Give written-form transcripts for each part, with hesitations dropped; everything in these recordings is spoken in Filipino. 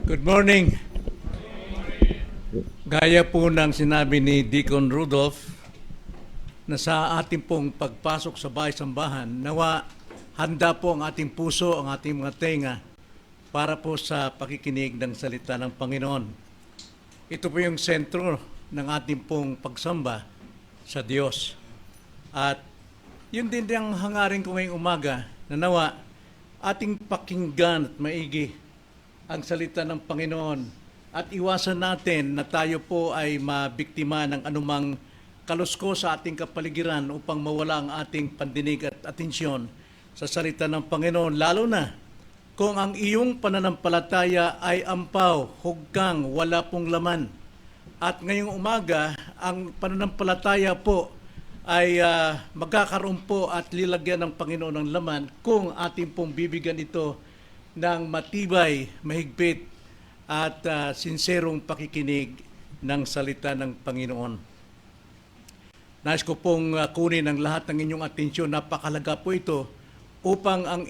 Good morning. Gaya po ng sinabi ni Deacon Rudolph na sa ating pong pagpasok sa bahay-sambahan, nawa handa po ang ating puso, ang ating mga tenga para po sa pakikinig ng salita ng Panginoon. Ito po yung sentro ng ating pong pagsamba sa Diyos. At yun din ang hangarin ko ngayong umaga na nawa ating pakinggan at maigi ang salita ng Panginoon at iwasan natin na tayo po ay mabiktima ng anumang kalusko sa ating kapaligiran upang mawala ang ating pandinig at atensyon sa salita ng Panginoon, lalo na kung ang iyong pananampalataya ay ampaw, hugkang, wala pong laman. At ngayong umaga, ang pananampalataya po ay magkakaroon po at lilagyan ng Panginoon ng laman kung ating pong bibigyan ito ng matibay, mahigpit at sinserong pakikinig ng salita ng Panginoon. Nais ko pong kunin ang lahat ng inyong atensyon. Napakalaga po ito upang ang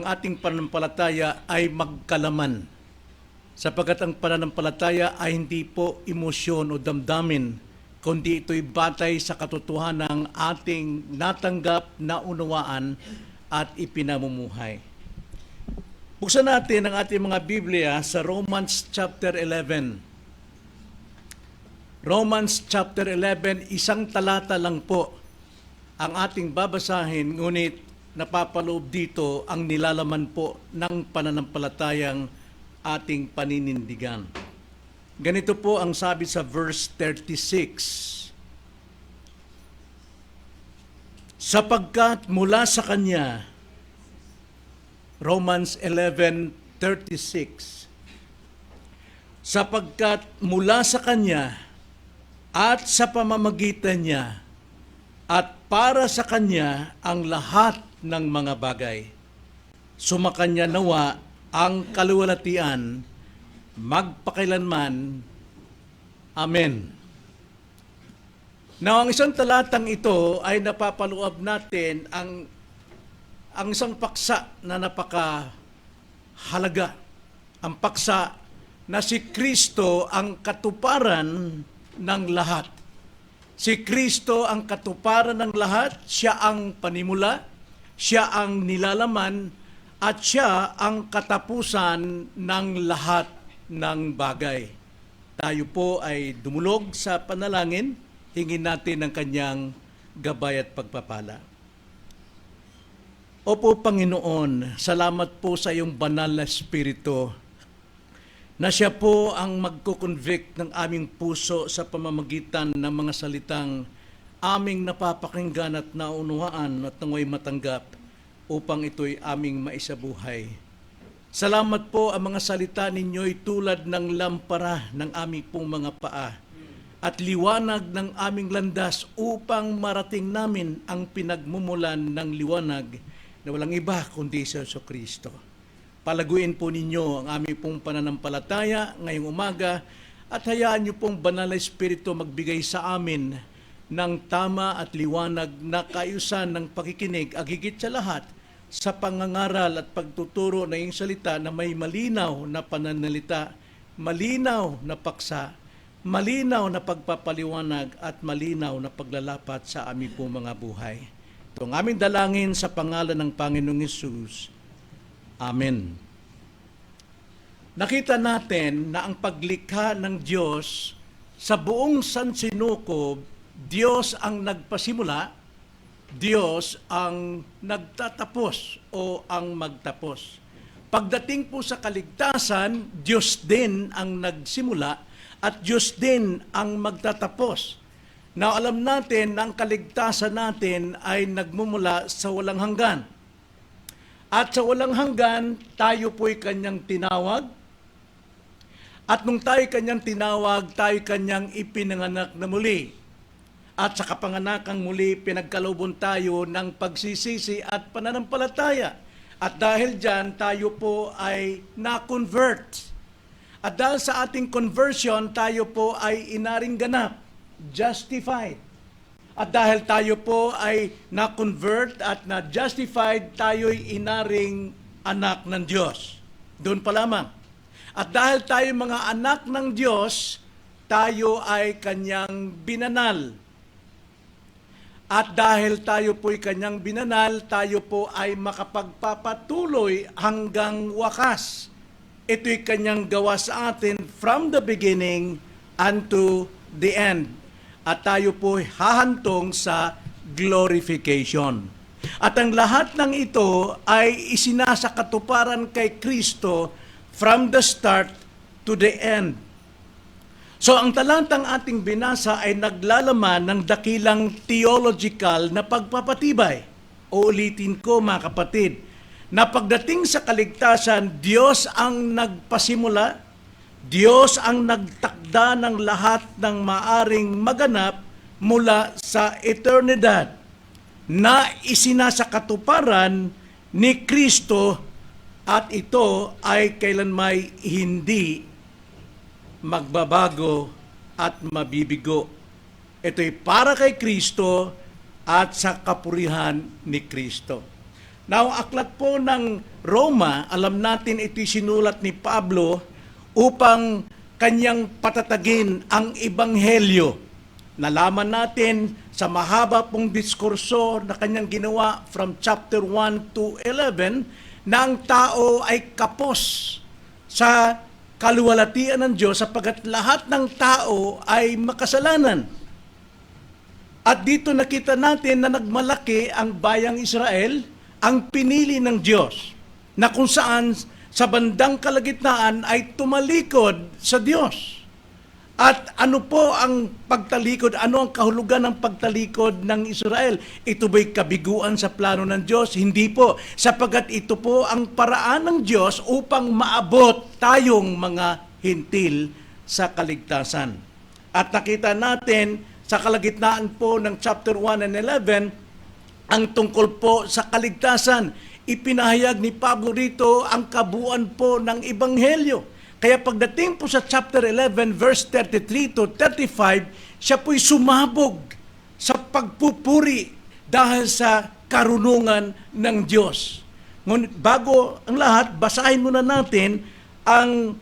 ating pananampalataya ay magkalaman. Sapagkat ang pananampalataya ay hindi po emosyon o damdamin, kundi ito'y batay sa katotohanan ng ating natanggap, naunawaan at ipinamumuhay. Buksan natin ang ating mga Biblia sa Romans chapter 11. Romans chapter 11, isang talata lang po ang ating babasahin, ngunit napapaloob dito ang nilalaman po ng pananampalatayang ating paninindigan. Ganito po ang sabi sa verse 36. Sapagkat mula sa Kanya, Romans 11:36. Sapagkat mula sa Kanya at sa pamamagitan niya at para sa Kanya ang lahat ng mga bagay. Sumakanya nawa ang kaluwalhatian magpakailanman. Amen. Now, ang isang talatang ito ay napapaluab natin ang isang paksa na napakahalaga. Ang paksa na si Kristo ang katuparan ng lahat. Si Kristo ang katuparan ng lahat, siya ang panimula, siya ang nilalaman, at siya ang katapusan ng lahat ng bagay. Tayo po ay dumulog sa panalangin, hingin natin ang kanyang gabay at pagpapala. Opo, Panginoon, salamat po sa iyong banal na Espiritu na siya po ang magko-convict ng aming puso sa pamamagitan ng mga salitang aming napapakinggan at naunawaan at nangoy matanggap upang ito'y aming maisabuhay. Salamat po ang mga salita ninyo'y tulad ng lampara ng aming pong mga paa at liwanag ng aming landas upang marating namin ang pinagmumulan ng liwanag na walang iba kundi si Jesucristo. Palaguin po ninyo ang aming pong pananampalataya ngayong umaga at hayaan niyo pong banal na Espiritu magbigay sa amin ng tama at liwanag na kaayusan ng pakikinig, higit sa lahat sa pangangaral at pagtuturo ng iyong salita na may malinaw na pananalita, malinaw na paksa, malinaw na pagpapaliwanag at malinaw na paglalapat sa aming pong mga buhay. Ito ang aming dalangin sa pangalan ng Panginoong Hesus. Amen. Nakita natin na ang paglikha ng Diyos sa buong sansinukob, Diyos ang nagpasimula, Diyos ang nagtatapos o ang magtapos. Pagdating po sa kaligtasan, Diyos din ang nagsimula at Diyos din ang magtatapos. Now, alam natin na ang kaligtasan natin ay nagmumula sa walang hanggan. At sa walang hanggan, tayo po'y kanyang tinawag. At nung tayo kanyang tinawag, tayo kanyang ipinanganak na muli. At sa kapanganakang muli, pinagkalooban tayo ng pagsisisi at pananampalataya. At dahil dyan, tayo po ay na-convert. At dahil sa ating conversion, tayo po ay inaring ganap. Justified. At dahil tayo po ay na-convert at na-justified, tayo'y inaring anak ng Diyos. Doon pa lamang. At dahil tayo mga anak ng Diyos, tayo ay kanyang binanal. At dahil tayo po'y kanyang binanal, tayo po ay makapagpapatuloy hanggang wakas. Ito'y kanyang gawa sa atin from the beginning unto the end. At tayo po'y hahantong sa glorification. At ang lahat ng ito ay isinasakatuparan kay Kristo from the start to the end. So ang talatang ating binasa ay naglalaman ng dakilang theological na pagpapatibay. Uulitin ko mga kapatid, na pagdating sa kaligtasan, Diyos ang nagpasimula, Diyos ang nagtakda ng lahat ng maaring maganap mula sa eternidad na isinasakatuparan ni Kristo at ito ay kailanmay hindi magbabago at mabibigo. Ito'y para kay Kristo at sa kapurihan ni Kristo. Now, aklat po ng Roma, alam natin ito'y sinulat ni Pablo upang kanyang patatagin ang Ebanghelyo. Nalaman natin sa mahaba pong diskurso na kanyang ginawa from chapter 1 to 11 na ang tao ay kapos sa kaluwalhatian ng Diyos sapagkat lahat ng tao ay makasalanan. At dito nakita natin na nagmalaki ang bayang Israel, ang pinili ng Diyos, na kung saan sa bandang kalagitnaan ay tumalikod sa Diyos. At ano po ang pagtalikod? Ano ang kahulugan ng pagtalikod ng Israel? Ito ba'y kabiguan sa plano ng Diyos? Hindi po. Sapagkat ito po ang paraan ng Diyos upang maabot tayong mga hintil sa kaligtasan. At nakita natin sa kalagitnaan po ng chapter 1 and 11, ang tungkol po sa kaligtasan. Ipinahayag ni Pablo rito ang kabuuan po ng Ebanghelyo. Kaya pagdating po sa chapter 11, verse 33 to 35, siya po'y sumabog sa pagpupuri dahil sa karunungan ng Diyos. Ngunit bago ang lahat, basahin muna natin ang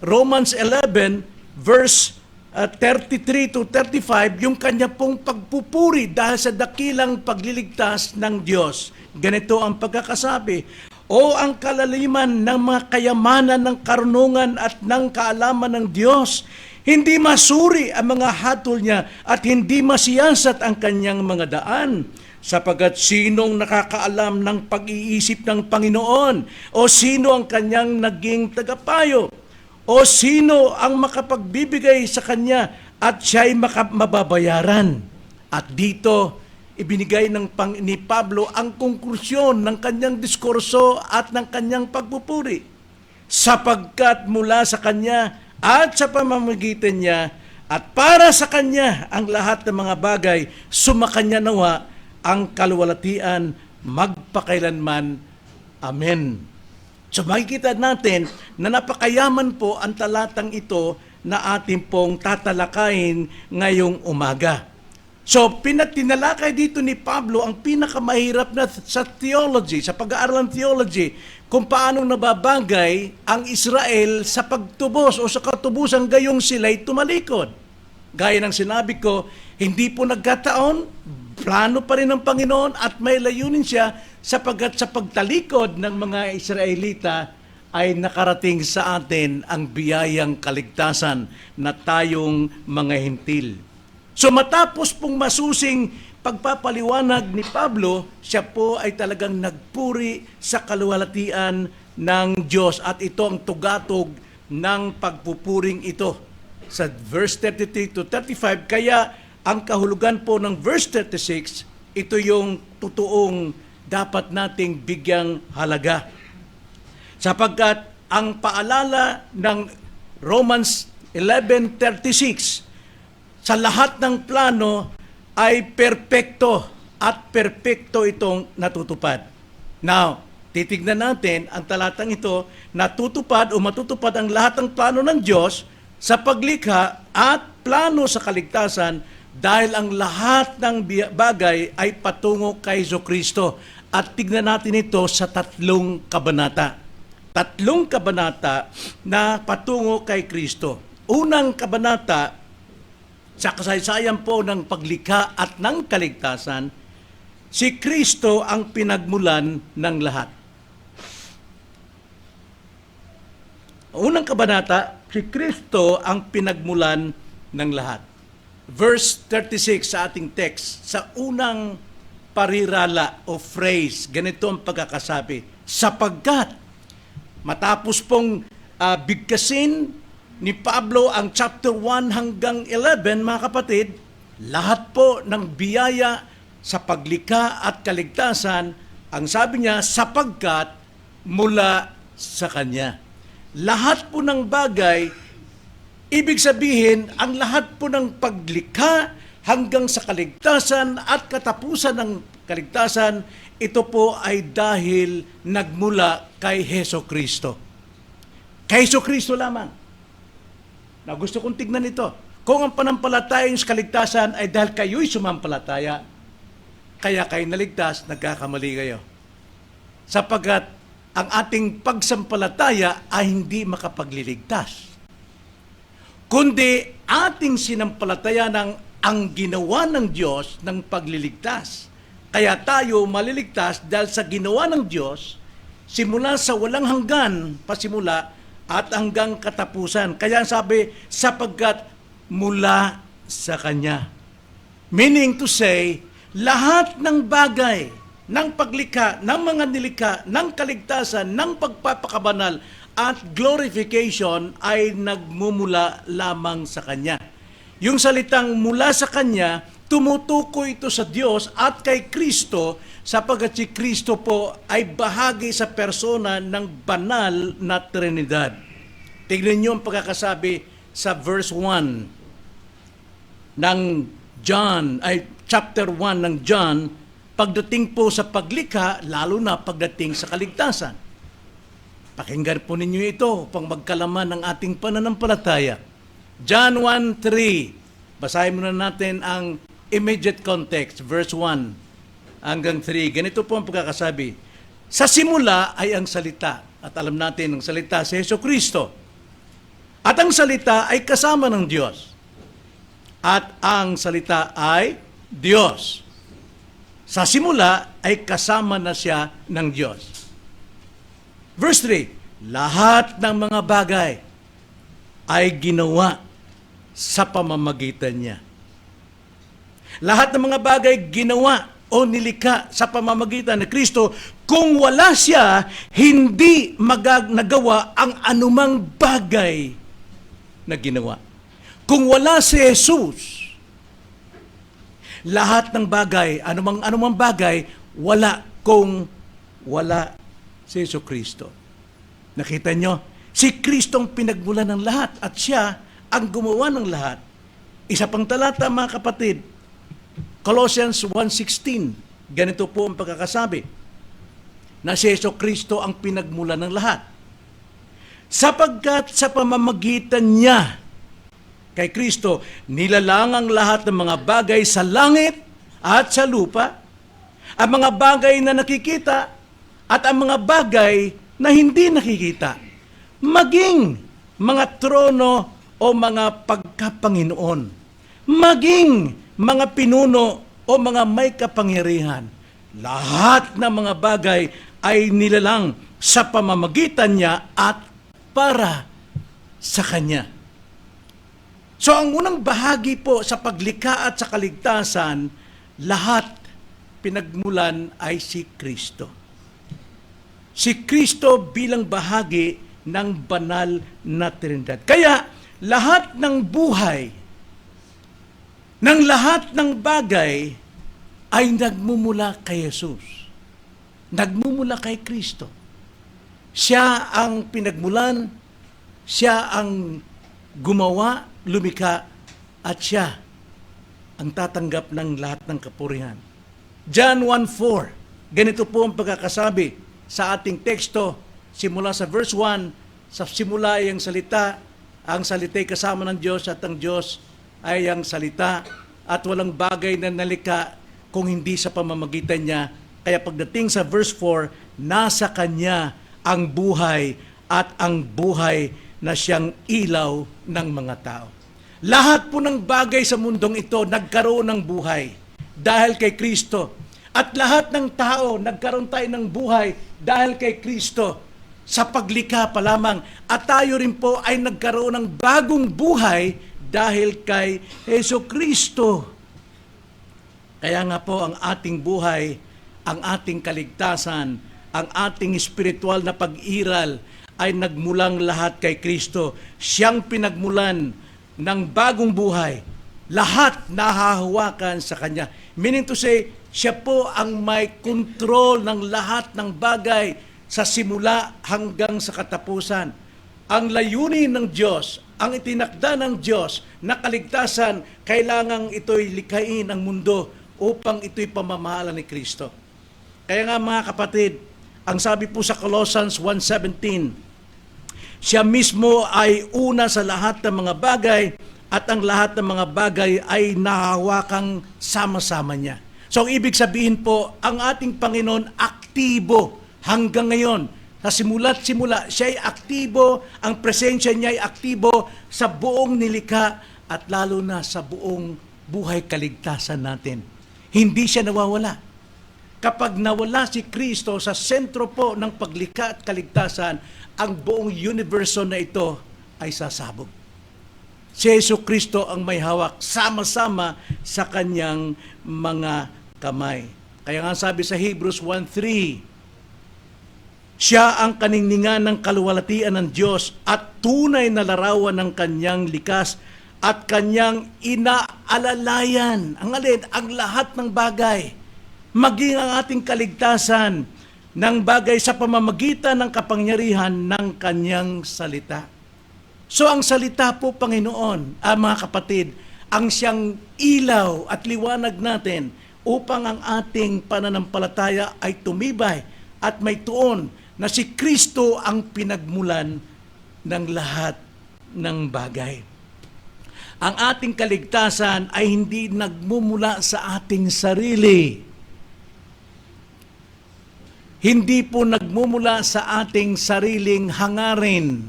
Romans 11, verse 33 to 35, yung kanya pong pagpupuri dahil sa dakilang pagliligtas ng Diyos. Ganito ang pagkakasabi, o ang kalaliman ng mga kayamanan ng karunungan at ng kaalaman ng Diyos. Hindi masuri ang mga hatol niya at hindi masiyasat ang kanyang mga daan. Sapagat sinong nakakaalam ng pag-iisip ng Panginoon? O sino ang kanyang naging tagapayo? O sino ang makapagbibigay sa kanya at siya'y mababayaran? At dito, ibinigay ni Pablo ang konklusyon ng kanyang diskurso at ng kanyang pagpupuri. Sapagkat mula sa kanya at sa pamamagitan niya at para sa kanya ang lahat ng mga bagay, sumakanya nawa ang kaluwalhatian magpakailanman. Amen. So makikita natin na napakayaman po ang talatang ito na ating pong tatalakayin ngayong umaga. So, tinalakay dito ni Pablo ang pinakamahirap na sa theology, sa pag-aaral ng theology, kung paano nababagay ang Israel sa pagtubos o sa katubusan gayong sila'y tumalikod. Gaya ng sinabi ko, hindi po nagkataon, plano pa rin ng Panginoon at may layunin siya sapagkat sa pagtalikod ng mga Israelita ay nakarating sa atin ang biyayang kaligtasan na tayong mga hintil. So matapos pong masusing pagpapaliwanag ni Pablo, siya po ay talagang nagpuri sa kaluwalhatian ng Diyos at ito ang tugatog ng pagpupuring ito. Sa verse 33 to 35, kaya ang kahulugan po ng verse 36, ito yung totoong dapat nating bigyang halaga. Sapagkat ang paalala ng Romans 11:36, sa lahat ng plano ay perpekto at perpekto itong natutupad. Now, titignan natin ang talatang ito, natutupad o matutupad ang lahat ng plano ng Diyos sa paglikha at plano sa kaligtasan dahil ang lahat ng bagay ay patungo kay Jesucristo. At tignan natin ito sa 3 kabanata. 3 tatlong kabanata na patungo kay Kristo. Unang kabanata, sa kasaysayan po ng paglikha at ng kaligtasan, si Kristo ang pinagmulan ng lahat. Unang kabanata, si Kristo ang pinagmulan ng lahat. Verse 36 sa ating text, sa unang parirala o phrase, ganito ang pagkakasabi, sapagkat matapos pong bigkasin ni Pablo ang chapter 1 hanggang 11, mga kapatid, lahat po ng biyaya sa paglikha at kaligtasan, ang sabi niya, sapagkat mula sa Kanya. Lahat po ng bagay, ibig sabihin, ang lahat po ng paglikha hanggang sa kaligtasan at katapusan ng kaligtasan, ito po ay dahil nagmula kay Heso Kristo. Kay Heso Kristo lamang. Na gusto kong tignan ito. Kung ang panampalataya sa kaligtasan ay dahil kayo'y sumampalataya, kaya kayo naligtas, nagkakamali kayo. Sapagkat ang ating pagsampalataya ay hindi makapagliligtas. Kundi ating sinampalataya ng ang ginawa ng Diyos ng pagliligtas. Kaya tayo maliligtas dahil sa ginawa ng Diyos, simula sa walang hanggan, pasimula, at hanggang katapusan. Kaya sabi, sapagkat mula sa Kanya. Meaning to say, lahat ng bagay, ng paglikha, ng mga nilikha, ng kaligtasan, ng pagpapakabanal, at glorification ay nagmumula lamang sa Kanya. Yung salitang mula sa Kanya, tumutukoy ito sa Diyos at kay Kristo, sapagkat si Kristo po ay bahagi sa persona ng banal na Trinidad. Tignan niyo ang pagkakasabi sa verse 1 ng John, ay chapter 1 ng John, pagdating po sa paglikha, lalo na pagdating sa kaligtasan. Pakinggan po ninyo ito upang magkalaman ng ating pananampalataya. John 1:3. Basahin muna natin ang immediate context, verse 1 hanggang 3. Ganito po ang pagkakasabi. Sa simula ay ang salita. At alam natin ang salita si Hesus Kristo. At ang salita ay kasama ng Diyos. At ang salita ay Diyos. Sa simula ay kasama na siya ng Diyos. Verse 3. Lahat ng mga bagay ay ginawa sa pamamagitan niya. Lahat ng mga bagay ginawa o nilikha sa pamamagitan ni Kristo. Kung wala siya, hindi nagawa ang anumang bagay na ginawa. Kung wala si Jesus, lahat ng bagay, anumang bagay, wala kung wala si Hesus Kristo. Nakita nyo? Si Kristo ang pinagmulan ng lahat at siya ang gumawa ng lahat. Isa pang talata, mga kapatid, Colossians 1:16. Ganito po ang pagkakasabi, na si Hesus Kristo ang pinagmulan ng lahat. Sapagkat sa pamamagitan niya, kay Kristo, nilalang ang lahat ng mga bagay sa langit at sa lupa, ang mga bagay na nakikita at ang mga bagay na hindi nakikita, maging mga trono o mga pagkapanginoon, maging mga pinuno o mga may kapangyarihan. Lahat ng mga bagay ay nilalang sa pamamagitan niya at para sa Kanya. So ang unang bahagi po sa paglikha at sa kaligtasan, lahat pinagmulan ay si Kristo. Si Kristo bilang bahagi ng banal na Trinidad. Kaya lahat ng buhay, ng lahat ng bagay ay nagmumula kay Jesus. Nagmumula kay Kristo. Siya ang pinagmulan, siya ang gumawa, lumikha, at siya ang tatanggap ng lahat ng kapurihan. John 1:4, ganito po ang pagkakasabi sa ating teksto, simula sa verse 1, sa simula ay ang salita'y kasama ng Diyos at ang Diyos ay ang salita at walang bagay na nalikha kung hindi sa pamamagitan niya. Kaya pagdating sa verse 4, nasa Kanya ang buhay at ang buhay na siyang ilaw ng mga tao. Lahat po ng bagay sa mundong ito nagkaroon ng buhay dahil kay Kristo. At lahat ng tao nagkaroon tayo ng buhay dahil kay Kristo sa paglikha pa lamang. At tayo rin po ay nagkaroon ng bagong buhay dahil kay Hesus Kristo. Kaya nga po ang ating buhay, ang ating kaligtasan, ang ating espiritual na pag-iral ay nagmulang lahat kay Kristo. Siyang pinagmulan ng bagong buhay. Lahat nahahawakan sa Kanya. Meaning to say, siya po ang may kontrol ng lahat ng bagay sa simula hanggang sa katapusan. Ang layunin ng Diyos, ang itinakda ng Diyos na kaligtasan, kailangang ito'y likhain ang mundo upang ito'y pamamahala ni Kristo. Kaya nga mga kapatid, ang sabi po sa Colossians 1:17, siya mismo ay una sa lahat ng mga bagay at ang lahat ng mga bagay ay nahahawakang sama-sama niya. So, ibig sabihin po, ang ating Panginoon aktibo hanggang ngayon. Sa simula't simula, siya ay aktibo, ang presensya niya ay aktibo sa buong nilikha at lalo na sa buong buhay kaligtasan natin. Hindi siya nawawala. Kapag nawala si Kristo sa sentro po ng paglikha at kaligtasan, ang buong universo na ito ay sasabog. Si Hesus Kristo ang may hawak sama-sama sa kanyang mga kamay. Kaya nga sabi sa Hebrews 1:3, siya ang kaningningan ng kaluwalhatian ng Diyos at tunay na larawan ng kanyang likas at kanyang inaalalayan. Ang alin? Ang lahat ng bagay. Maging ang ating kaligtasan ng bagay sa pamamagitan ng kapangyarihan ng kanyang salita. So ang salita po, Panginoon, mga kapatid, ang siyang ilaw at liwanag natin upang ang ating pananampalataya ay tumibay at may tuon na si Kristo ang pinagmulan ng lahat ng bagay. Ang ating kaligtasan ay hindi nagmumula sa ating sarili. Hindi po nagmumula sa ating sariling hangarin,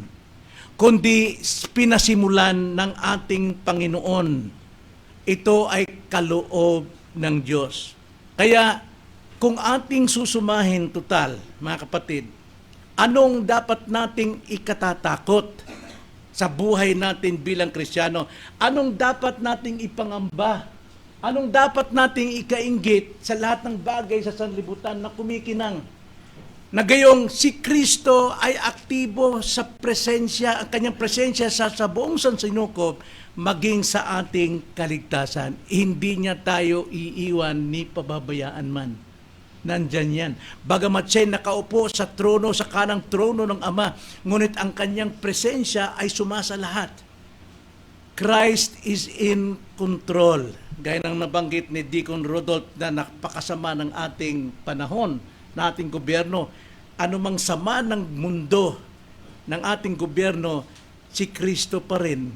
kundi pinasimulan ng ating Panginoon. Ito ay kaloob ng Diyos. Kaya kung ating susumahin total, mga kapatid, anong dapat nating ikatatakot sa buhay natin bilang Kristiyano? Anong dapat nating ipangamba? Anong dapat nating ikainggit sa lahat ng bagay sa sanlibutan na kumikinang? Na gayong si Kristo ay aktibo sa presensya, ang kanyang presensya sa buong sansinukob, maging sa ating kaligtasan. Hindi niya tayo iiwan ni pababayaan man. Nandyan yan. Bagamat siya nakaupo sa trono, sa kanang trono ng Ama, ngunit ang kanyang presensya ay sumasa lahat. Christ is in control. Gaya ng nabanggit ni Deacon Rudolph na napakasama ng ating panahon, na ating gobyerno, anumang sama ng mundo ng ating gobyerno, si Kristo pa rin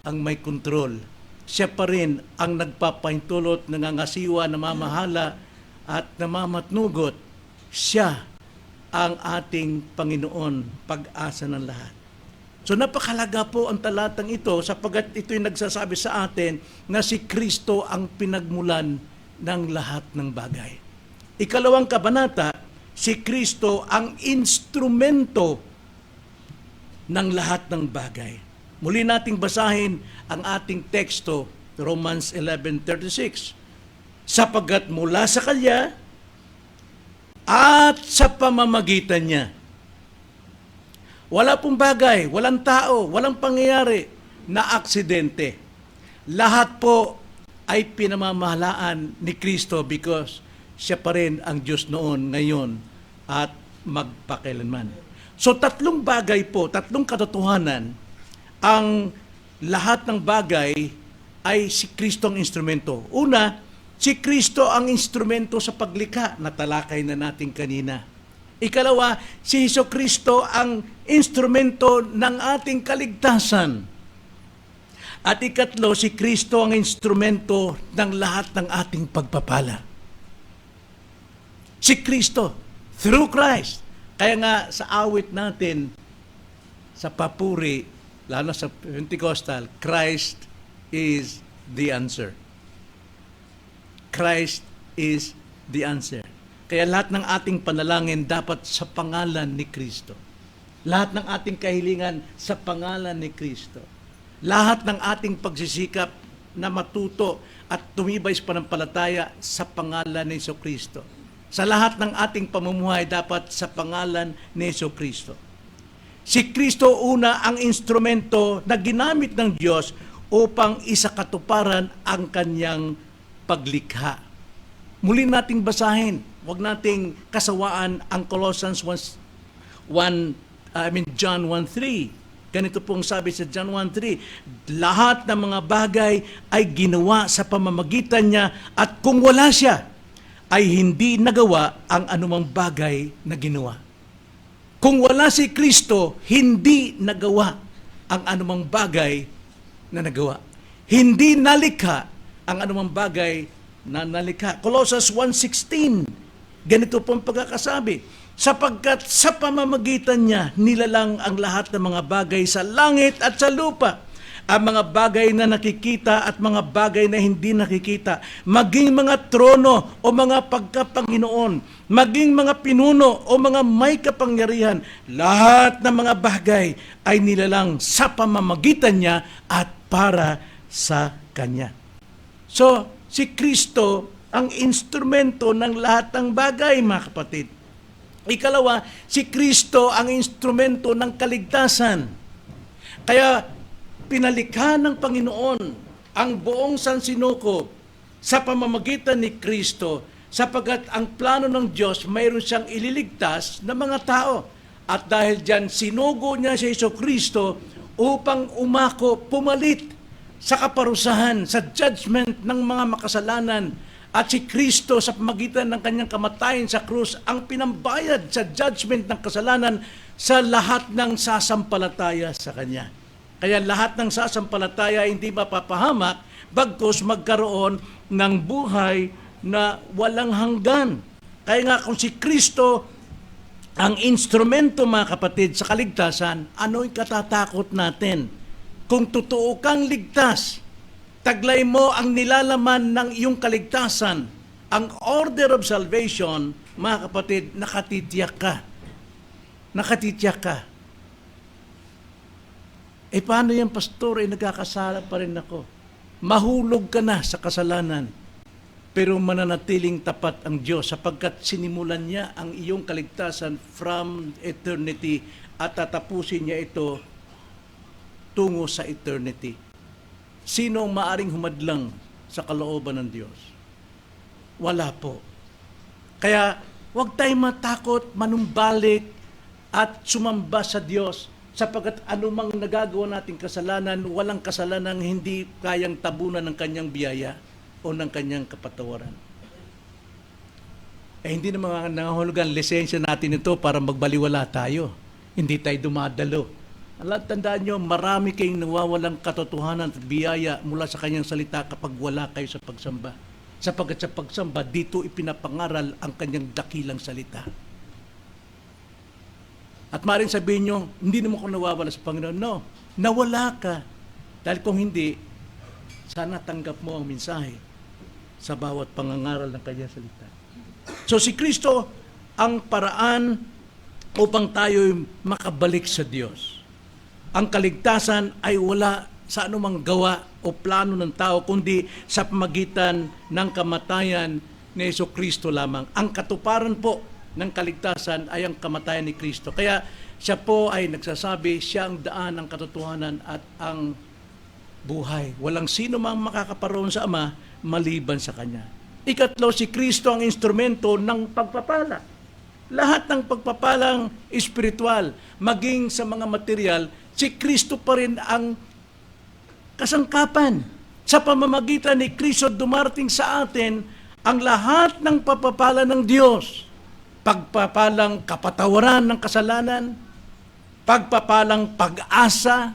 ang may kontrol. Siya pa rin ang nagpapaintulot, nangangasiwa, namamahala at namamatnugot. Siya ang ating Panginoon, pag-asa ng lahat. So napakalaga po ang talatang ito sapagkat ito'y nagsasabi sa atin na si Kristo ang pinagmulan ng lahat ng bagay. Ikalawang kabanata, si Kristo ang instrumento ng lahat ng bagay. Muli nating basahin ang ating teksto, Romans 11:36. Sapagkat mula sa Kanya at sa pamamagitan niya, wala pong bagay, walang tao, walang pangyayari na aksidente. Lahat po ay pinamamahalaan ni Kristo because siya pa rin ang Diyos noon, ngayon, at magpakailanman. So tatlong bagay po, tatlong katotohanan, ang lahat ng bagay ay si Kristo ang instrumento. Una, si Kristo ang instrumento sa paglikha, natalakay na natin kanina. Ikalawa, si Hesus Kristo ang instrumento ng ating kaligtasan. At ikatlo, si Kristo ang instrumento ng lahat ng ating pagpapala. Si Kristo, through Christ. Kaya nga sa awit natin, sa papuri, lalo sa Pentecostal, Christ is the answer. Christ is the answer. Kaya lahat ng ating panalangin dapat sa pangalan ni Kristo. Lahat ng ating kahilingan sa pangalan ni Kristo. Lahat ng ating pagsisikap na matuto at tumibay sa pananampalataya sa pangalan ni Kristo. Sa lahat ng ating pamumuhay dapat sa pangalan ni Kristo. Si Kristo una ang instrumento na ginamit ng Diyos upang isakatuparan ang kanyang paglikha. Muli nating basahin, huwag nating kasawaan ang Colossians John 1:3. Ganito pong sabi sa John 1:3, lahat ng mga bagay ay ginawa sa pamamagitan niya at kung wala siya, ay hindi nagawa ang anumang bagay na ginawa. Kung wala si Kristo, hindi nagawa ang anumang bagay na nagawa. Hindi nalikha ang anumang bagay na nalikha. Colossians 1:16, ganito pong pagkakasabi, sapagkat sa pamamagitan niya nilalang ang lahat ng mga bagay sa langit at sa lupa, ang mga bagay na nakikita at mga bagay na hindi nakikita, maging mga trono o mga pagkapanginoon, maging mga pinuno o mga may kapangyarihan, lahat ng mga bagay ay nilalang sa pamamagitan niya at para sa Kanya. So, si Kristo ang instrumento ng lahat ng bagay, mga kapatid. Ikalawa, si Kristo ang instrumento ng kaligtasan. Kaya, pinalikha ng Panginoon ang buong sansinukob sa pamamagitan ni Kristo sapagkat ang plano ng Diyos mayroon siyang ililigtas na mga tao. At dahil dyan, sinugo niya si Kristo upang umako, pumalit sa kaparusahan, sa judgment ng mga makasalanan. At si Kristo sa pamamagitan ng kanyang kamatayan sa krus ang pinambayad sa judgment ng kasalanan sa lahat ng sasampalataya sa Kanya. Kaya lahat ng sasampalataya hindi mapapahamak, bagkus magkaroon ng buhay na walang hanggan. Kaya nga kung si Kristo ang instrumento, mga kapatid, sa kaligtasan, ano'y katatakot natin? Kung totoo kang ligtas, taglay mo ang nilalaman ng iyong kaligtasan, ang order of salvation, mga kapatid, nakatitiyak ka. Nakatitiyak ka. Eh paano yan, pastor? Eh nagkakasala pa rin ako. Mahulog ka na sa kasalanan. Pero mananatiling tapat ang Diyos sapagkat sinimulan niya ang iyong kaligtasan from eternity at tatapusin niya ito tungo sa eternity. Sino ang maaring humadlang sa kalooban ng Diyos? Wala po. Kaya huwag tayong matakot, manumbalik at sumamba sa Diyos sapagkat anumang nagagawa nating kasalanan, walang kasalanang hindi kayang tabunan ng kanyang biyaya o ng kanyang kapatawaran. Eh hindi na mga nangahulugan, lisensya natin ito para magbaliwala tayo. Hindi tayo dumadalo. Alam, tandaan nyo, marami kayong nawawalang katotohanan at biyaya mula sa kanyang salita kapag wala kayo sa pagsamba. Sapagkat sa pagsamba, dito ipinapangaral ang kanyang dakilang salita. At maaaring sabihin nyo, hindi naman ako nawawala sa Panginoon. No, nawala ka. Dahil kung hindi, sana tanggap mo ang mensahe sa bawat pangangaral ng kanyang salita. So si Kristo ang paraan upang tayo makabalik sa Diyos. Ang kaligtasan ay wala sa anumang gawa o plano ng tao, kundi sa pamagitan ng kamatayan ni Kristo lamang. Ang katuparan po ng kaligtasan ay ang kamatayan ni Kristo. Kaya siya po ay nagsasabi, siya ang daan, ang katotohanan at ang buhay. Walang sino mang makakaparoon sa Ama maliban sa Kanya. Ikatlo, si Kristo ang instrumento ng pagpapala. Lahat ng pagpapalang espiritual, maging sa mga material, si Kristo pa rin ang kasangkapan. Sa pamamagitan ni Kristo dumarating sa atin ang lahat ng pagpapala ng Diyos. Pagpapalang kapatawaran ng kasalanan, pagpapalang pag-asa,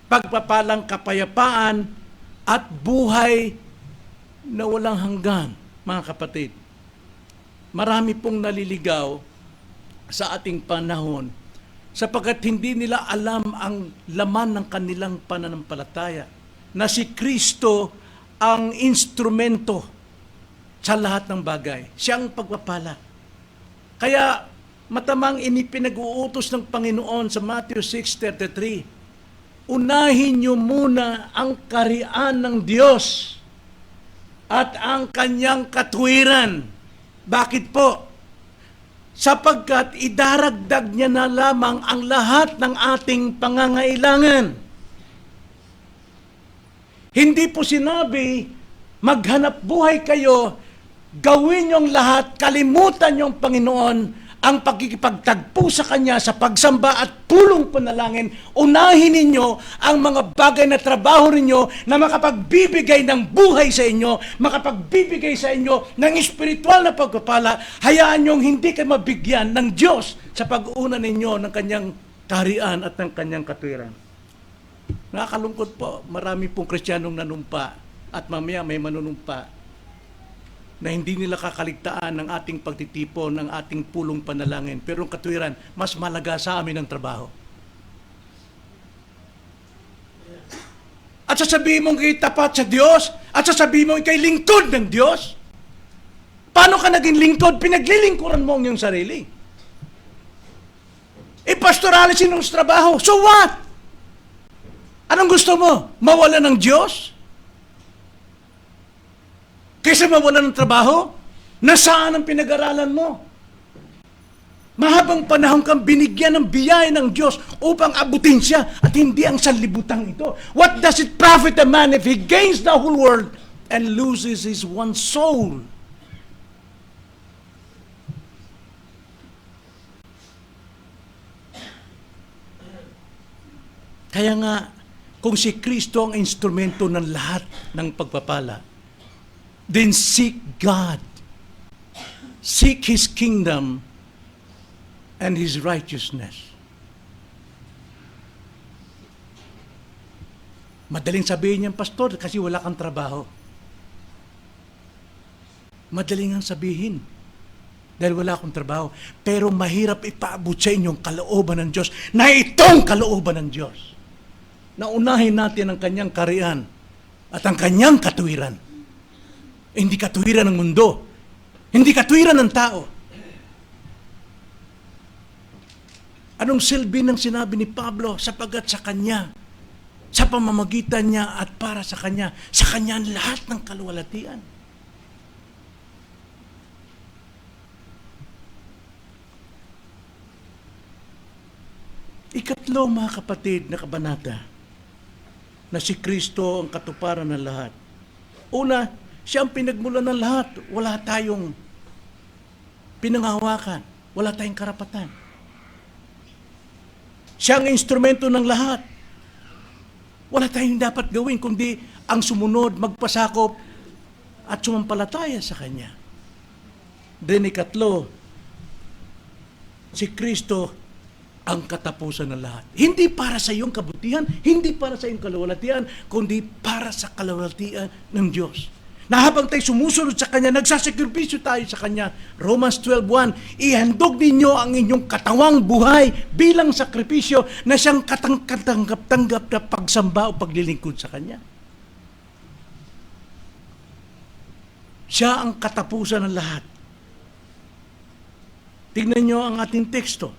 pagpapalang kapayapaan, at buhay na walang hanggan, mga kapatid. Marami pong naliligaw sa ating panahon sapagkat hindi nila alam ang laman ng kanilang pananampalataya, na si Kristo ang instrumento sa lahat ng bagay. Siya ang pagpapala. Kaya matamang inipinag-uutos ng Panginoon sa Matthew 6:33, unahin niyo muna ang kaharian ng Diyos at ang kanyang katuwiran. Bakit po? Sapagkat idaragdag niya na lamang ang lahat ng ating pangangailangan. Hindi po sinabi, maghanap buhay kayo, gawin niyong lahat, kalimutan niyong Panginoon, ang pagkikipagtagpo sa Kanya sa pagsamba at pulong panalangin. Unahin ninyo ang mga bagay na trabaho ninyo na makapagbibigay ng buhay sa inyo, makapagbibigay sa inyo ng espiritual na pagpapala. Hayaan niyong hindi kayo mabigyan ng Diyos sa pag-una ninyo ng Kanyang kaharian at ng Kanyang katuwiran. Nakakalungkot po, marami pong Kristiyanong nanumpa at mamaya may manunumpa na hindi nila kakaligtaan ng ating pagtitipon, ng ating pulong panalangin. Pero ang katuwiran, mas malaga sa amin ang trabaho. At sasabihin mong ikay tapat sa Diyos, at sasabihin mong ikay lingkod ng Diyos. Paano ka naging lingkod? Pinaglilingkuran mo ang iyong sarili. Pastoralisin ng trabaho. So what? Anong gusto mo? Mawala ng Diyos? Kaysa mawalan ng trabaho, nasaan ang pinag-aralan mo? Mahabang panahon kang binigyan ng biyaya ng Diyos upang abutin siya at hindi ang sanlibutan ito. What does it profit a man if he gains the whole world and loses his one soul? Kaya nga, kung si Kristo ang instrumento ng lahat ng pagpapala, then seek God. Seek His kingdom and His righteousness. Madaling sabihin niyan, Pastor, kasi wala kang trabaho. Madaling ang sabihin, dahil wala akong trabaho. Pero mahirap ipaabot sa inyong kalooban ng Diyos, na itong kalooban ng Diyos. Naunahin natin ang Kanyang kaharian at ang Kanyang katuwiran. Hindi katuwiran ng mundo. Hindi katuwiran ng tao. Anong silbi ng sinabi ni Pablo? Sapagat sa Kanya, sa pamamagitan niya at para sa Kanya ang lahat ng kaluwalhatian. Ikatlo, mga kapatid, na kabanata, na si Kristo ang katuparan ng lahat. Una, siya ang pinagmulan ng lahat. Wala tayong pinanghawakan. Wala tayong karapatan. Siya ang instrumento ng lahat. Wala tayong dapat gawin kundi ang sumunod, magpasakop at sumampalataya sa Kanya. Then ikatlo, si Kristo ang katapusan ng lahat. Hindi para sa iyong kabutihan, hindi para sa iyong kaluwalhatian, kundi para sa kaluwalhatian ng Diyos. Na habang tayo sumusunod sa Kanya, nagsasakripisyo tayo sa Kanya. Romans 12:1, ihandog ninyo ang inyong katawang buhay bilang sakripisyo na siyang katanggap-tanggap na pagsamba o paglilingkod sa Kanya. Siya ang katapusan ng lahat. Tingnan nyo ang ating teksto.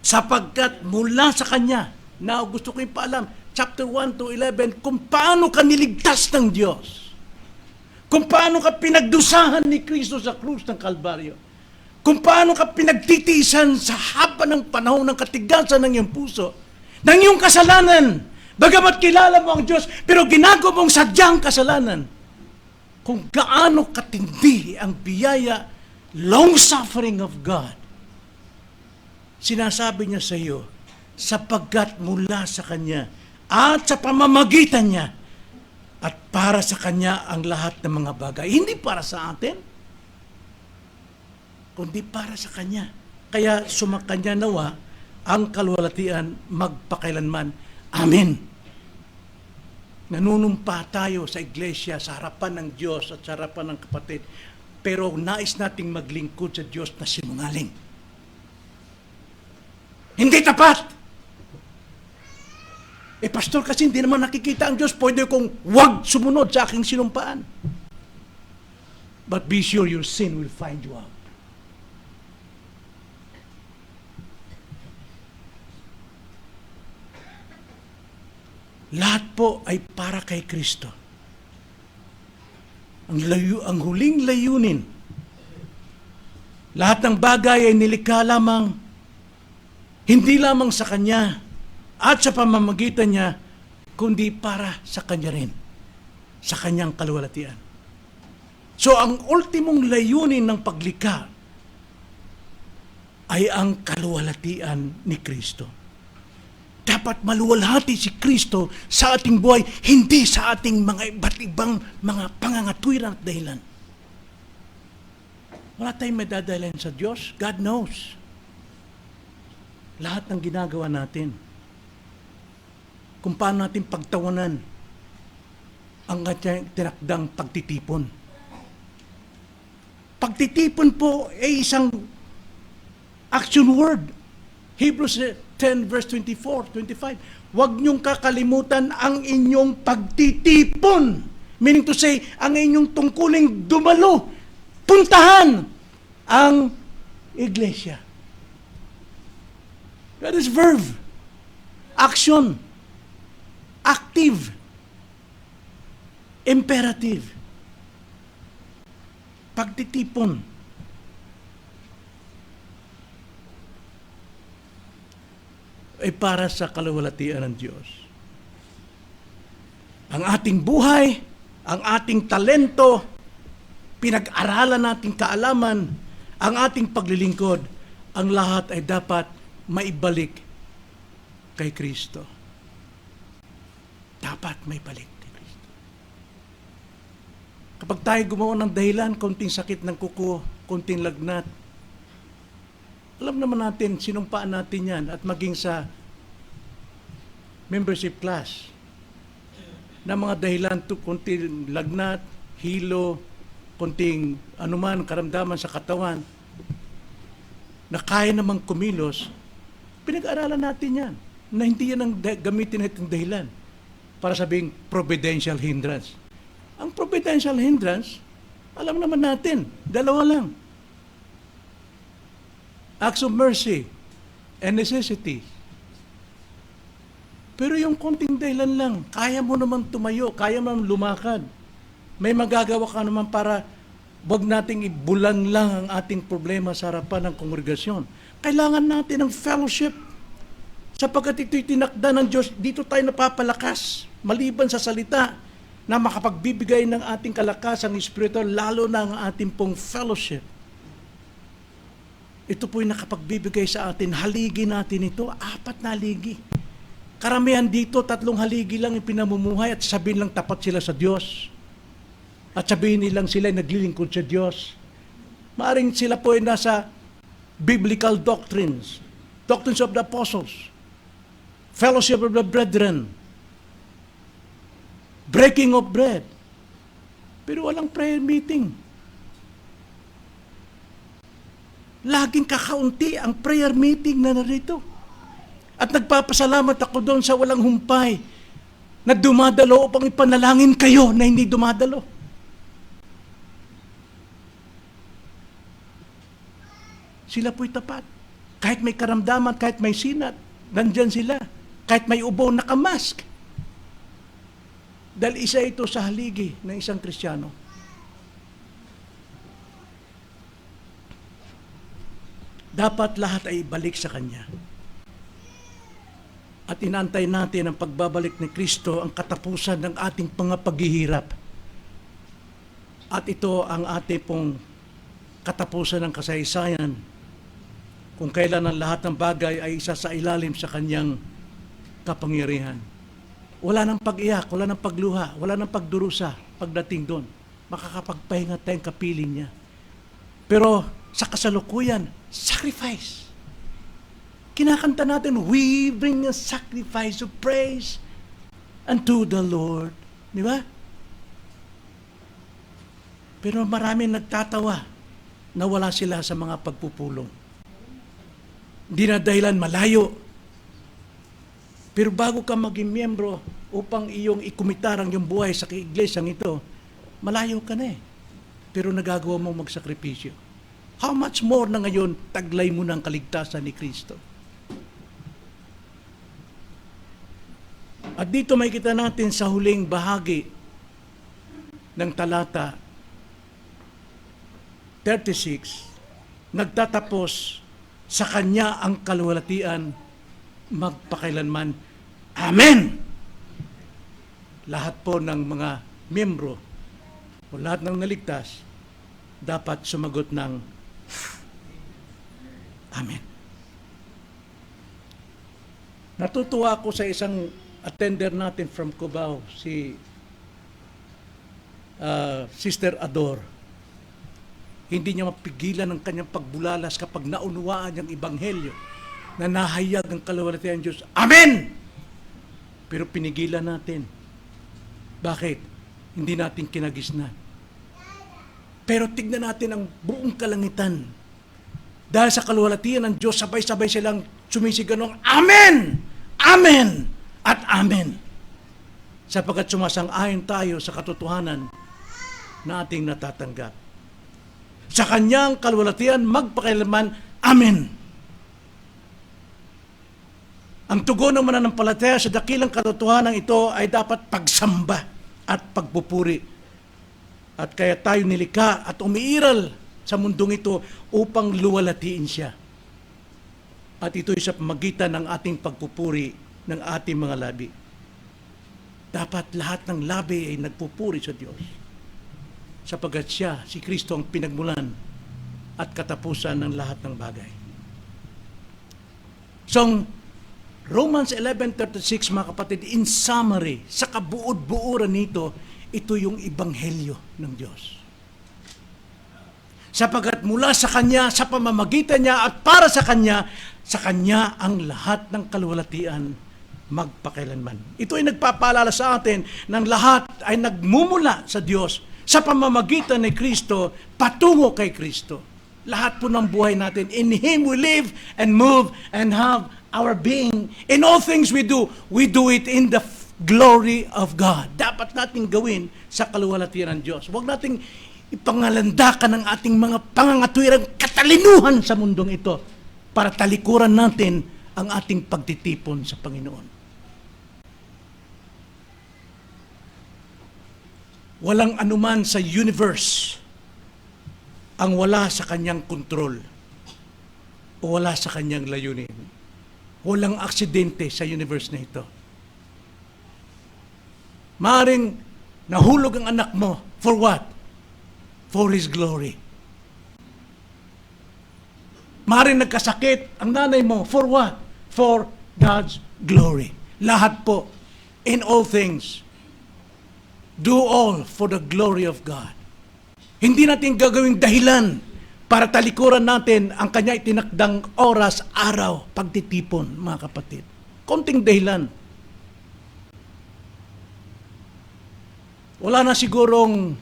Sapagkat mula sa Kanya, na gusto ko ipaalam, chapter 1 to 11, kung paano ka niligtas ng Diyos. Kung paano ka pinagdusahan ni Kristo sa krus ng Kalbaryo. Kung paano ka pinagtitiisan sa haba ng panahon ng katigasan ng iyong puso, ng iyong kasalanan. Bagamat kilala mo ang Diyos, pero ginagawa mong sadyang kasalanan. Kung gaano katindi ang biyaya, long-suffering of God. Sinasabi niya sa iyo, sapagkat mula sa Kanya at sa pamamagitan niya, at para sa Kanya ang lahat ng mga bagay. Hindi para sa atin, kundi para sa Kanya. Kaya sumakanya nawa ang kaluwalhatian magpakailanman. Amen. Nanunumpa tayo sa iglesia, sa harapan ng Diyos at sa harapan ng kapatid. Pero nais nating maglingkod sa Diyos na sinungaling. Hindi tapat! Pastor, kasi hindi naman nakikita ang Diyos, pwede kong wag sumunod sa aking sinumpaan. But be sure your sin will find you out. Lahat po ay para kay Kristo. Ang huling layunin, lahat ng bagay ay nilikha lamang, hindi lamang sa Kanya at sa pamamagitan niya, kundi para sa Kanya rin, sa Kanyang kaluwalhatian. So ang ultimong layunin ng paglikha ay ang kaluwalhatian ni Kristo. Dapat maluwalhati si Kristo sa ating buhay, hindi sa ating mga iba't ibang mga pangangatwiran at dahilan. Wala tayong madadahilan sa Diyos. God knows. Lahat ng ginagawa natin. Kung paano natin pagtawanan ang ating tinakdang pagtitipon. Pagtitipon po ay isang action word. Hebrews 10 verse 24, 25. Huwag niyong kakalimutan ang inyong pagtitipon. Meaning to say, ang inyong tungkuling dumalo, puntahan ang iglesia. That is verb. Action. Active. Imperative. Pagtitipon. Ay para sa kaluwalhatian ng Diyos. Ang ating buhay, ang ating talento, pinag-aralan nating kaalaman, ang ating paglilingkod, ang lahat ay dapat maibalik kay Kristo. Dapat maibalik kay Kristo. Kapag tayo gumawa ng dahilan, konting sakit ng kuko, konting lagnat, alam naman natin, sinumpaan natin yan at maging sa membership class na mga dahilan to konting lagnat, hilo, konting anuman karamdaman sa katawan na kaya namang kumilos, pinag-aralan natin yan na hindi yan ang gamitin natin dahilan para sabing providential hindrance. Ang providential hindrance, alam naman natin, dalawa lang. Acts of mercy and necessity. Pero yung konting dahilan lang, kaya mo naman tumayo, kaya mo naman lumakad. May magagawa ka naman para wag nating ibulan lang ang ating problema sa harapan ng kongregasyon. Kailangan natin ng fellowship. Sapagkat ito'y tinakda ng Diyos, dito tayo napapalakas, maliban sa salita, na makapagbibigay ng ating kalakasan espiritual, lalo na ang ating pong fellowship. Ito po'y nakapagbibigay sa atin. Haligi natin ito, 4 na haligi. Karamihan dito, 3 haligi lang yung pinamumuhay at sabihin lang tapat sila sa Diyos. At sabihin nilang sila ay naglilingkod sa Diyos. Maaring sila po ay nasa biblical doctrines, doctrines of the apostles, fellowship of the brethren, breaking of bread. Pero walang prayer meeting. Laging kakaunti ang prayer meeting na narito. At nagpapasalamat ako doon sa walang humpay na dumadalo upang ipanalangin kayo na hindi dumadalo. Sila po'y tapat. Kahit may karamdaman, kahit may sinat, nandyan sila. Kahit may ubo, nakamask. Dahil isa ito sa haligi ng isang Kristiyano. Dapat lahat ay ibalik sa Kanya. At inantay natin ang pagbabalik ni Kristo, ang katapusan ng ating mga paghihirap. At ito ang ating pong katapusan ng kasaysayan, kung kailan ang lahat ng bagay ay isa sa ilalim sa Kanyang kapangyarihan. Wala nang pag-iyak, wala nang pagluha, wala nang pagdurusa pagdating doon. Makakapagpahinga tayong kapiling niya. Pero sa kasalukuyan, sacrifice. Kinakanta natin, we bring a sacrifice of praise unto the Lord. Di ba? Pero marami nagtatawa na wala sila sa mga pagpupulong. Hindi na dahilan malayo. Pero bago ka maging miyembro upang iyong ikumitar ang iyong buhay sa iglesyang ito, malayo ka na eh. Pero nagagawa mo magsakripisyo. How much more na ngayon, taglay mo ng kaligtasan ni Kristo. At dito makikita natin sa huling bahagi ng talata 36, nagtatapos, sa Kanya ang kaluwalhatian magpakailanman. Amen! Lahat po ng mga miyembro o lahat ng naligtas dapat sumagot ng Amen. Natutuwa ako sa isang attender natin from Cubao, si Sister Ador. Hindi niya mapigilan ang kanyang pagbulalas kapag naunawaan niyang ebanghelyo na nahayag ang kaluwalhatian ng Diyos. Amen! Pero pinigilan natin. Bakit? Hindi natin kinagisnan. Pero tignan natin ang buong kalangitan. Dahil sa kaluwalhatian ng Diyos, sabay-sabay silang sumisigaw ng Amen! Amen! At Amen! Sapagkat sumasang-ayon tayo sa katotohanan na ating natatanggap. Sa Kanyang kaluwalhatian magpakailanman. Amen! Ang tugon ng mananampalataya sa dakilang katotohanan ito ay dapat pagsamba at pagpupuri. At kaya tayo nilikha at umiiral sa mundong ito upang luwalhatiin siya. At ito'y sa pamagitan ng ating pagpupuri ng ating mga labi. Dapat lahat ng labi ay nagpupuri sa Diyos. Sapagkat siya, si Kristo, ang pinagmulan at katapusan ng lahat ng bagay. So, Romans 11:36, mga kapatid, in summary, sa kabuod-buuran nito, ito yung ebanghelyo ng Diyos. Sapagkat mula sa Kanya, sa pamamagitan niya at para sa Kanya ang lahat ng kaluwalhatian magpakailanman. Ito ay nagpapaalala sa atin ng lahat ay nagmumula sa Diyos sa pamamagitan ni Kristo patungo kay Kristo. Lahat po ng buhay natin, in Him we live and move and have our being. In all things we do it in the glory of God. Dapat nating gawin sa kaluwalhatian ng Diyos. Huwag nating ipangalandakan ng ating mga pangangatwirang katalinuhan sa mundong ito para talikuran natin ang ating pagtitipon sa Panginoon. Walang anuman sa universe ang wala sa kanyang kontrol o wala sa kanyang layunin. Walang aksidente sa universe na ito. Maaring nahulog ang anak mo. For what? For His glory. Maaring nagkasakit ang nanay mo. For what? For God's glory. Lahat po, in all things, do all for the glory of God. Hindi natin gagawing dahilan para talikuran natin ang Kanya itinakdang oras, araw, pagtitipon, mga kapatid. Konting dahilan. Wala na sigurong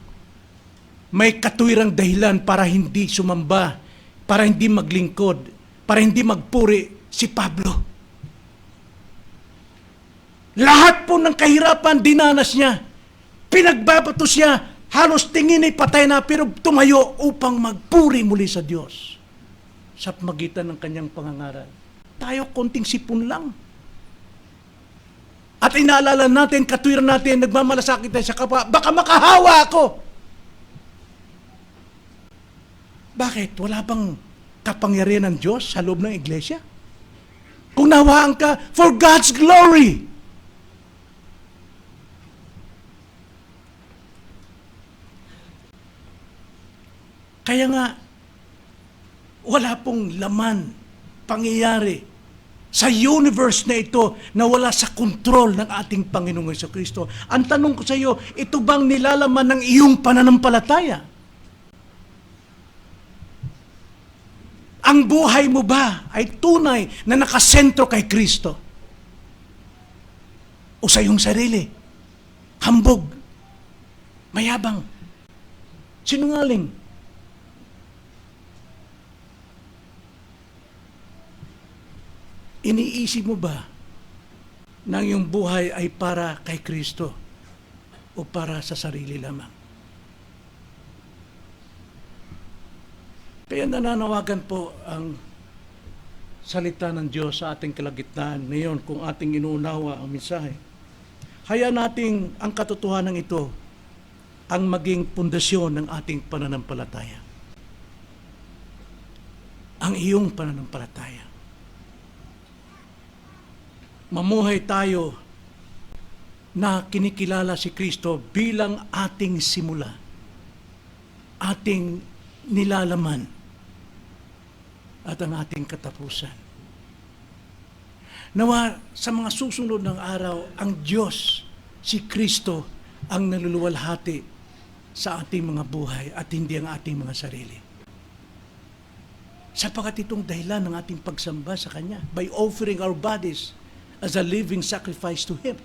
may katwirang dahilan para hindi sumamba, para hindi maglingkod, para hindi magpuri si Pablo. Lahat po ng kahirapan dinanas niya. Pinagbabato siya, halos tingin ay patay na, pero tumayo upang magpuri muli sa Diyos sa pamagitan ng kanyang pangangaral. Tayo konting sipon lang. At inaalala natin, katwiran natin, nagmamalasakit tayo sa kapwa, baka makahawa ako. Bakit? Wala bang kapangyarihan ng Diyos sa loob ng iglesia? Kung nawaan ka, for God's glory. Kaya nga, wala pong laman, pangyayari sa universe na ito na wala sa kontrol ng ating Panginoong Jesucristo. Ang tanong ko sa iyo, ito bang nilalaman ng iyong pananampalataya? Ang buhay mo ba ay tunay na nakasentro kay Kristo? O sa iyong sarili? Hambog? Mayabang? Sinungaling? Iniisip mo ba na iyong buhay ay para kay Kristo o para sa sarili lamang? Kaya nananawagan po ang salita ng Diyos sa ating kalagitnaan ngayon kung ating inuunawa ang mensahe. Hayaan nating ang katotohanan ito ang maging pundasyon ng ating pananampalataya. Ang iyong pananampalataya. Mamuhay tayo na kinikilala si Kristo bilang ating simula, ating nilalaman, at ang ating katapusan. Nawa sa mga susunod ng araw, ang Diyos, si Kristo, ang naluluwalhati sa ating mga buhay at hindi ang ating mga sarili. Sapagat itong dahilan ng ating pagsamba sa Kanya by offering our bodies as a living sacrifice to Him.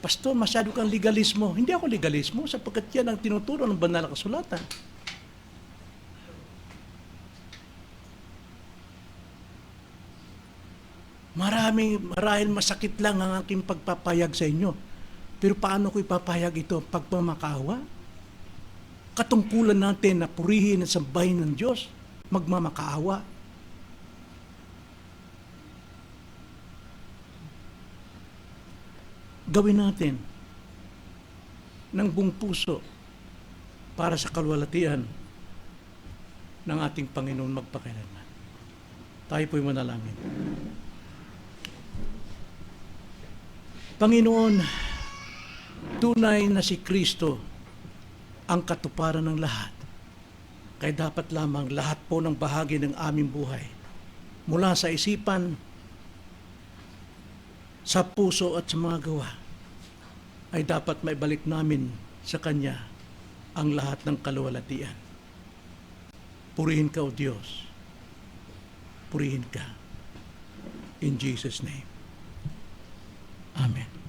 Pastor, masyado kang legalismo. Hindi ako legalismo sapagkat yan ang tinuturo ng banal na kasulatan. Marahil masakit lang ang aking pagpapayag sa inyo. Pero paano ko ipapayag ito? Pagmamakaawa? Katungkulan natin na purihin at sambahin ng Diyos. Magmamakaawa. Gawin natin ng buong puso para sa kalwalatian ng ating Panginoon magpakailanman. Tayo po'y manalangin. Panginoon, tunay na si Kristo ang katuparan ng lahat. Kaya dapat lamang lahat po ng bahagi ng aming buhay, mula sa isipan, sa puso at sa mga gawa, ay dapat maibalik namin sa Kanya ang lahat ng kaluwalhatian. Purihin ka, O Diyos. Purihin ka. In Jesus' name. Amen.